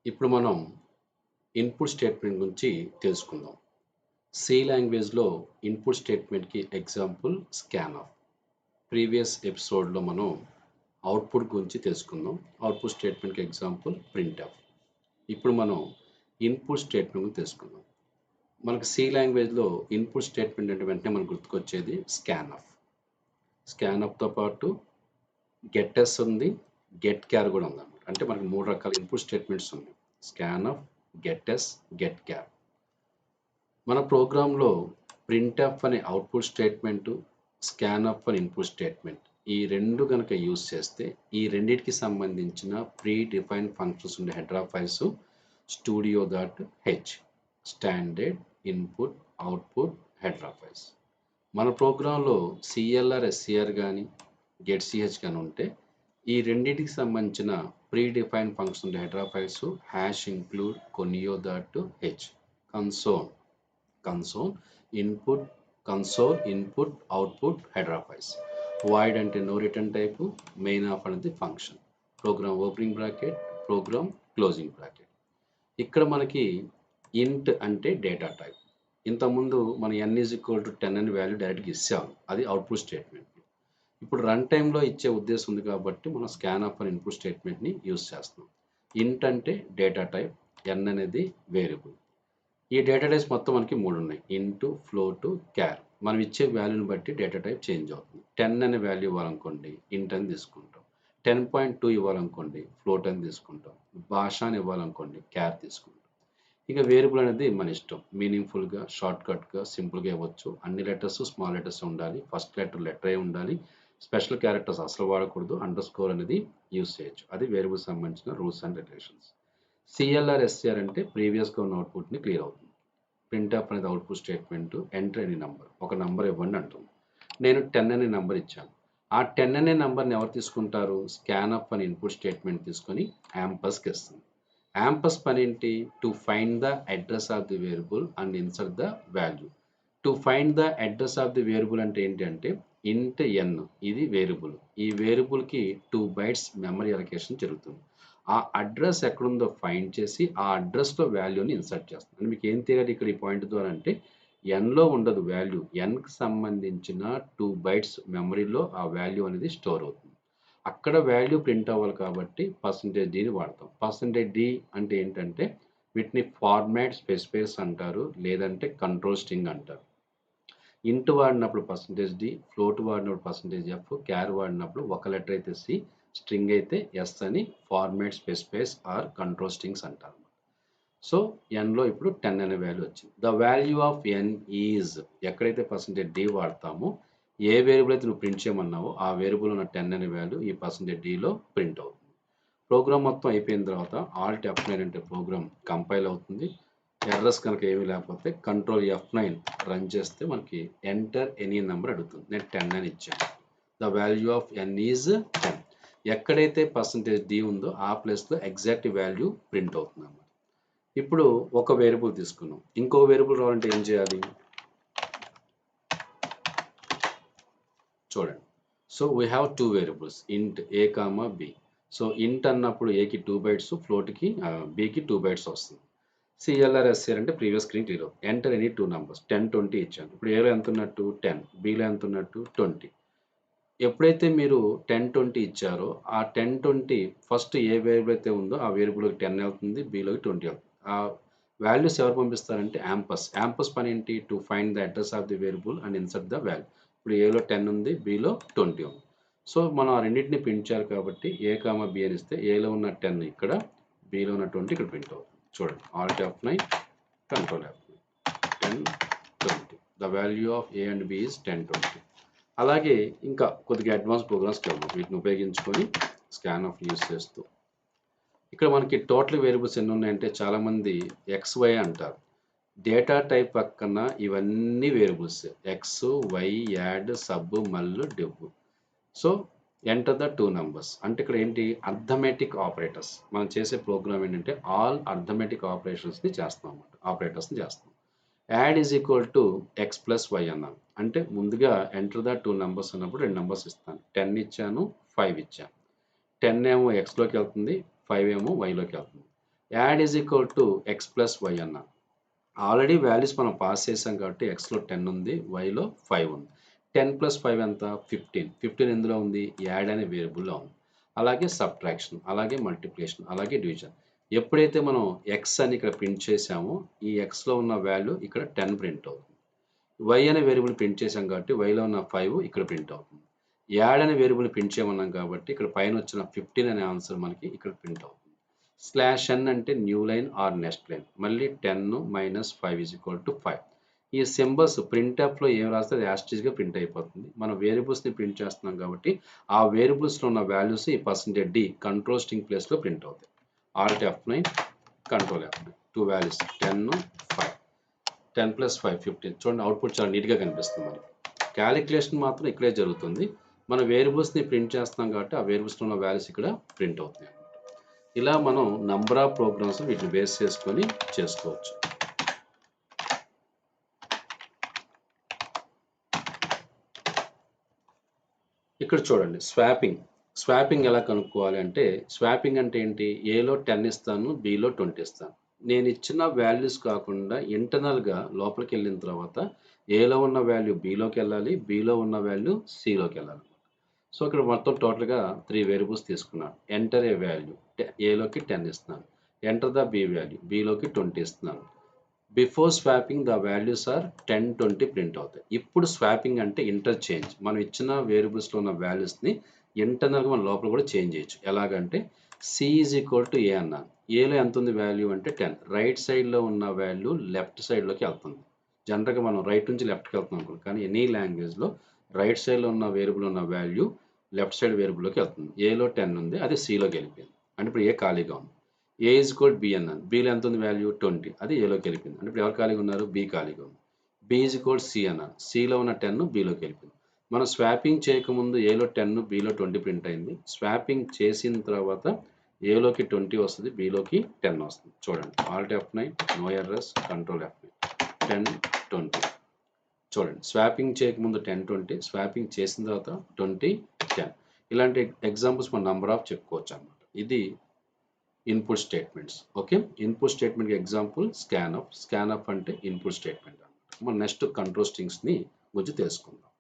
ఇప్పుడు మనం input statement గురించి తెలుసుకుందాం. సి లాంగ్వేజ్లో ఇన్పుట్ స్టేట్మెంట్కి ఎగ్జాంపుల్ స్కాన్ ఆఫ్. ప్రీవియస్ ఎపిసోడ్లో మనం అవుట్పుట్ గురించి తెలుసుకుందాం. అవుట్పుట్ స్టేట్మెంట్కి ఎగ్జాంపుల్ ప్రింట్ ఆఫ్. ఇప్పుడు మనం ఇన్పుట్ స్టేట్మెంట్ గురించి తెలుసుకుందాం. మనకు సి లాంగ్వేజ్లో ఇన్పుట్ స్టేట్మెంట్ అంటే వెంటనే మనకు గుర్తుకొచ్చేది స్కాన్ ఆఫ్. స్కాన్ ఆఫ్తో పాటు గెట్ ఎస్ ఉంది, గెట్ క్యార్ కూడా ఉందన్నమాట. అంటే మనకు 3 రకాల ఇన్పుట్ స్టేట్మెంట్స్ ఉన్నాయి. స్కాన్ ఆఫ్, గెట్ ఎస్, గెట్ క్యార్. మన ప్రోగ్రాంలో ప్రింట్ ఆఫ్ అనే అవుట్పుట్ స్టేట్మెంట్, స్కాన్ ఆఫ్ అనే ఇన్పుట్ స్టేట్మెంట్ ఈ రెండు కనుక యూజ్ చేస్తే ఈ రెండింటికి సంబంధించిన ప్రీ డిఫైన్ ఫంక్షన్స్ ఉండే header of files studio.h standard input output header of files. మన ప్రోగ్రాంలో సిఎల్ఆర్ ఎస్సిఆర్ కానీ గెట్ సిహెచ్ కానీ ఉంటే ఈ రెండింటికి సంబంధించిన ప్రీ డిఫైన్ ఫంక్షన్ ఉండే header of files #include conio.h console input output header of files. Void అంటే no return type, main of అనేది function, program opening bracket, program closing bracket. ఇక్కడ మనకి ఇంట్ అంటే డేటా టైప్. ఇంతకుముందు మన n=10 అని వాల్యూ డైరెక్ట్గా ఇచ్చాము, అది అవుట్పుట్ స్టేట్మెంట్. ఇప్పుడు రన్ టైంలో ఇచ్చే ఉద్దేశం ఉంది కాబట్టి మనం స్కాన్ ఆఫ్ అని ఇన్పుట్ స్టేట్మెంట్ని యూజ్ చేస్తున్నాం. ఇంట్ అంటే డేటా టైప్, n అనేది వేరియబుల్. ఈ డేటా టైప్స్ మొత్తం మనకి 3 ఉన్నాయి: ఇంటు, ఫ్లోటు, క్యార్. మనం ఇచ్చే వాల్యూని బట్టి డేటా టైప్ చేంజ్ అవుతుంది. 10 అనే వాల్యూ ఇవ్వాలనుకోండి ఇంట్ అని తీసుకుంటాం. 10.2 ఇవ్వాలనుకోండి ఫ్లోట్ అని తీసుకుంటాం. భాష అని ఇవ్వాలనుకోండి క్యార్ తీసుకుంటాం. ఇక వేరియబుల్ అనేది మన ఇష్టం. మీనింగ్ఫుల్గా, షార్ట్కట్గా, సింపుల్గా ఇవ్వచ్చు. అన్ని లెటర్స్ స్మాల్ లెటర్స్ ఉండాలి. ఫస్ట్ లెటర్ ఏ ఉండాలి. స్పెషల్ క్యారెక్టర్స్ అసలు వాడకూడదు. అండర్ స్కోర్ అనేది యూజ్ చేయొచ్చు. అది వేరియబుల్ సంబంధించిన rules and regulations. CLR SCR అంటే ప్రీవియస్గా ఉన్న అవుట్పుట్ని క్లియర్ అవుతుంది. ప్రింట్ ఆఫ్ అనేది output statement enter any number, ఒక నంబర్ ఇవ్వండి అంటుంది. నేను 10 అనే నంబర్ ఇచ్చాను. ఆ 10 అనే నంబర్ని ఎవరు తీసుకుంటారు? స్కాన్ ఆఫ్ అని ఇన్పుట్ స్టేట్మెంట్ తీసుకొని యాంపస్కి ఇస్తుంది. యాంపస్ పని ఏంటి? To find the address of the variable and insert the value. To find the address of the variable అంటే ఏంటి అంటే ఇంట్ ఎన్, ఇది వేరియబుల్. ఈ వేరియబుల్కి 2 బైట్స్ మెమరీ అలొకేషన్ జరుగుతుంది. ఆ అడ్రస్ ఎక్కడుందో ఫైండ్ చేసి ఆ అడ్రస్లో వాల్యూని ఇన్సర్ట్ చేస్తుంది. అంటే మీకు ఏం తెలియాలి ఇక్కడ ఈ పాయింట్ ద్వారా అంటే ఎన్లో ఉండదు వాల్యూ, ఎన్కి సంబంధించిన 2 బైట్స్ మెమరీలో ఆ వాల్యూ అనేది స్టోర్ అవుతుంది. అక్కడ వాల్యూ ప్రింట్ అవ్వాలి కాబట్టి %d వాడతాం. %d అంటే ఏంటంటే వీటిని ఫార్మాట్ స్పెసిఫైర్స్ అంటారు, లేదంటే కంట్రోల్ స్ట్రింగ్ అంటారు. ఇంట్ వాడినప్పుడు %d, ఫ్లోట్ వాడినప్పుడు %f, క్యార్ వాడినప్పుడు ఒక లెటర్ అయితే సి, స్ట్రింగ్ అయితే ఎస్ అని format specifiers are control strings అంటారు. సో ఎన్లో ఇప్పుడు 10 అనే వాల్యూ వచ్చింది. The value of N is, ఎక్కడైతే %d వాడతామో ఏ వేరియబుల్ అయితే నువ్వు ప్రింట్ చేయమన్నావో ఆ వేరియబుల్ ఉన్న 10 అనే వాల్యూ ఈ %dలో ప్రింట్ అవుతుంది. ప్రోగ్రామ్ మొత్తం అయిపోయిన తర్వాత ఆల్ట్ F9 అంటే ప్రోగ్రామ్ కంపైల్ అవుతుంది. ఎర్రర్స్ కనుక ఏమీ లేకపోతే కంట్రోల్ F9 రన్ చేస్తే మనకి ఎంటర్ ఎనీ నెంబర్ అడుగుతుంది. నేను 10 అని ఇచ్చాను. The value of n is 10. ఎక్కడైతే %d ఉందో ఆ ప్లేస్లో ఎగ్జాక్ట్ వాల్యూ ప్రింట్ అవుతుంది అన్నమాట. ఇప్పుడు ఒక వేరియబుల్ తీసుకున్నాం. ఇంకో వేరియబుల్ రావాలంటే ఏం చేయాలి? చూడండి. సో వీ హ్యావ్ 2 వేరియబుల్స్ ఇంట్ a, b. సో ఇంట్ అన్నప్పుడు ఏకి 2 బైట్స్, ఫ్లోట్కి బీకి 2 బైట్స్ వస్తుంది. సిఎల్ఆర్ ఎస్సిఆర్ అంటే previous screen clear. Enter any 2 numbers. 10, 20 ఇచ్చాను. ఇప్పుడు ఏలో ఎంత ఉన్నట్టు 10, బీలో ఎంత ఉన్నట్టు 20. ఎప్పుడైతే మీరు 10, 20 ఇచ్చారో ఆ 10, 20 ఫస్ట్ ఏ వేరియబుల్ అయితే ఉందో ఆ వేరియబుల్కి 10 వెళ్తుంది, బీలోకి 20 వెళ్తుంది. ఆ వాల్యూస్ ఎవరు పంపిస్తారంటే యాంపస్ పని ఏంటి? To find the address of the variable and insert the value. ఇప్పుడు ఏలో 10 ఉంది, బీలో 20 ఉంది. సో మనం ఆ రెండింటిని ప్రింట్ చేయాలి కాబట్టి ఏ, బి అని ఇస్తే ఏలో ఉన్న 10 ఇక్కడ, బీలో ఉన్న 20 ఇక్కడ ప్రింట్ అవుతుంది. చూడండి, alt F9, control F9, 10, 20. The value of A and B is 10, 20. అలాగే ఇంకా కొద్దిగా అడ్వాన్స్ ప్రోగ్రామ్స్కి వెళ్దాం. వీటిని ఉపయోగించుకొని స్కాన్ ఆఫ్ యూజ్ చేస్తూ ఇక్కడ మనకి టోటల్ వేరియబుల్స్ ఎన్ని ఉన్నాయంటే చాలామంది XY అంటారు. డేటా టైప్ పక్కన ఇవన్నీ variables X, Y, add, sub, mul, div. So enter the 2 numbers అంటే ఇక్కడ ఏంటి? Arithmetic operators. మనం చేసే ప్రోగ్రామ్ ఏంటంటే ఆల్ అర్థమెటిక్ ఆపరేషన్స్ని చేస్తాం అన్నమాట, ఆపరేటర్స్ని చేస్తాం. Add is equal to X plus Y అన్నాను అంటే ముందుగా ఎంటర్ ద 2 నంబర్స్ అన్నప్పుడు 2 నంబర్స్ ఇస్తాను. 10 ఇచ్చాను, 5 ఇచ్చాను. 10 ఏమో ఎక్స్లోకి వెళ్తుంది, 5 ఏమో వైలోకి వెళ్తుంది. Add is equal to X plus Y అన్న. ఆల్రెడీ వాల్యూస్ మనం పాస్ చేసాం కాబట్టి ఎక్స్లో 10 ఉంది, వైలో 5 ఉంది. 10 ప్లస్ 5 ఎంత? 15. 15 ఎందులో ఉంది? యాడ్ అనే వేరియబుల్లో ఉంది. అలాగే సబ్ట్రాక్షన్, అలాగే మల్టిప్లికేషన్, అలాగే డివిజన్. ఎప్పుడైతే మనం ఎక్స్ అని ఇక్కడ ప్రింట్ చేసామో ఈ ఎక్స్లో ఉన్న వాల్యూ ఇక్కడ 10 ప్రింట్ అవుతుంది. వై అనే వేరియబుల్ ప్రింట్ చేసాం కాబట్టి వైలో ఉన్న 5 ఇక్కడ ప్రింట్ అవుతుంది. యాడ్ అనే వేరియబుల్ ప్రింట్ చేయమన్నాం కాబట్టి ఇక్కడ పైన వచ్చిన 15 అనే ఆన్సర్ మనకి ఇక్కడ ప్రింట్ అవుతుంది. స్లాష్ n అంటే new line or next line. మళ్ళీ 10 మైనస్ 5 ఈజ్ ఈక్వల్ టు 5. ఈ సింబల్స్ ప్రింట్ఎఫ్లో ఏం రాస్తే అది యాస్టీస్గా ప్రింట్ అయిపోతుంది. మనం వేరియబుల్స్ని ప్రింట్ చేస్తున్నాం కాబట్టి ఆ వేరియబుల్స్లో ఉన్న వాల్యూస్ ఈ %d కంట్రోల్ స్ట్రింగ్ ప్లేస్లో ప్రింట్ అవుతాయి. Alt F9 control F9 2 values 10 5. 10 plus 5 15. చూడండి అవుట్పుట్ చాలా నీట్గా కనిపిస్తుంది మనకి. క్యాలిక్యులేషన్ మాత్రం ఇక్కడే జరుగుతుంది. మన వేరియబుల్స్ని ప్రింట్ చేస్తున్నాం కాబట్టి ఆ వేరియబుల్స్లో ఉన్న వాల్యూస్ ఇక్కడ ప్రింట్ అవుతాయి. ఇలా మనం నంబర్ ఆఫ్ ప్రోగ్రామ్స్ వీటిని బేస్ చేసుకొని చేసుకోవచ్చు. ఇక్కడ చూడండి స్వాపింగ్ ఎలా కనుక్కోవాలి అంటే, స్వాపింగ్ అంటే ఏంటి? ఏలో 10 ఇస్తాను, బిలో 20 ఇస్తాను. నేను ఇచ్చిన వాల్యూస్ కాకుండా ఇంటర్నల్గా లోపలికి వెళ్ళిన తర్వాత ఏలో ఉన్న వాల్యూ బిలోకి వెళ్ళాలి, బిలో ఉన్న వాల్యూ సిలోకి వెళ్ళాలి. సో ఇక్కడ మొత్తం టోటల్గా 3 వేరియబుల్స్ తీసుకున్నాను. ఎంటర్ ఏ వాల్యూ, ఏలోకి 10 ఇస్తున్నాను. ఎంటర్ ద బి వాల్యూ, బిలోకి 20 ఇస్తున్నాను. Before swapping the values are 10 20 print అవుతాయి. ఇప్పుడు స్వాపింగ్ అంటే ఇంటర్చేంజ్. మనం ఇచ్చిన వేరియబుల్స్లో ఉన్న వాల్యూస్ని ఇంటర్నల్గా మన లోపల కూడా చేంజ్ చేయొచ్చు. ఎలాగంటే సి ఈజ్ ఈక్వల్ టు ఏ అన్నాను. ఏలో ఎంత ఉంది వాల్యూ అంటే 10. రైట్ సైడ్లో ఉన్న వాల్యూ లెఫ్ట్ సైడ్లోకి వెళ్తుంది. జనరల్గా మనం రైట్ నుంచి లెఫ్ట్కి వెళ్తున్నాం అనుకోండి, కానీ ఎనీ లాంగ్వేజ్లో రైట్ సైడ్లో ఉన్న వేరియబుల్ ఉన్న వాల్యూ లెఫ్ట్ సైడ్ వేరియబుల్లోకి వెళ్తుంది. ఏలో 10 ఉంది, అది సిలోకి వెళ్ళిపోయింది. అంటే ఇప్పుడు ఏ ఖాళీగా ఉంది. ఏ ఈజ్ ఈక్వల్ బి అన్నాను. బిలో ఎంత ఉంది వాల్యూ 20, అది ఏలోకి వెళ్ళిపోయింది. అంటే ఇప్పుడు ఎవరు ఖాళీగా ఉన్నారు? బి ఖాళీగా ఉంది. బి ఈజ్ ఈక్వల్ సి అన్నాను. సిలో ఉన్న 10 బిలోకి వెళ్ళిపోయింది. మనం స్వాపింగ్ చేయకముందు ఏలో 10 బిలో 20 ప్రింట్ అయింది. స్వాపింగ్ చేసిన తర్వాత ఏలోకి 20 వస్తుంది, బిలోకి 10 వస్తుంది. చూడండి alt F9 no errors control F9 10 20. చూడండి స్వాపింగ్ చేయకముందు 10 20, స్వాపింగ్ చేసిన తర్వాత 20 10. ఇలాంటి ఎగ్జాంపుల్స్ మన నంబర్ ఆఫ్ చెప్పుకోవచ్చు అన్నమాట. ఇది ఇన్పుట్ స్టేట్మెంట్స్. ఓకే, ఇన్పుట్ స్టేట్మెంట్కి ఎగ్జాంపుల్ స్కాన్అప్ అంటే ఇన్పుట్ స్టేట్మెంట్ అన్నమాట. మనం నెక్స్ట్ కంట్రోల్ స్ట్రింగ్స్ని గురించి తెలుసుకుందాం.